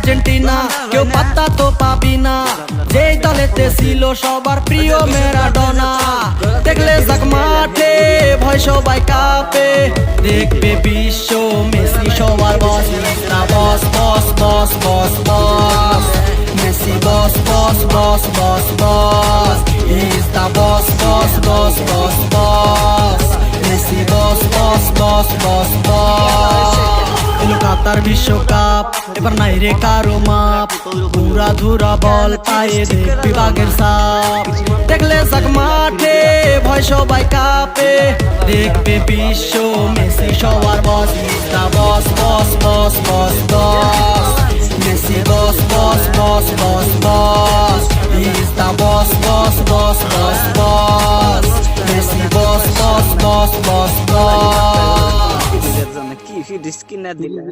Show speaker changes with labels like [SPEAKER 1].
[SPEAKER 1] Argentina কেউ পাত্তা তো পাবি না, যেই দলেতে ছিল সবার প্রিয় ম্যারাডোনা। দেখলে যাক মাঠে ভয় সবাই কাঁপে, দেখবে বিশ্ব মেসি সবার boss, boss boss boss boss boss Messi boss boss boss boss boss is the boss boss boss boss boss Messi boss boss boss boss boss. এলো কাতার বিশ্বকাপ, এবার নাই রে কারো মাপ, পুরা ধুরা বল পায়ে দেখবি বাগের সাপ। দেখলে যাক মাঠে ভয় সবাই কাঁপে, দেখবে বিশ্ব মেসি সবার boss, the boss boss boss boss boss Messi boss boss boss boss boss is the boss boss boss boss boss Messi boss boss boss boss boss.
[SPEAKER 2] কি রিস্কি না দিলে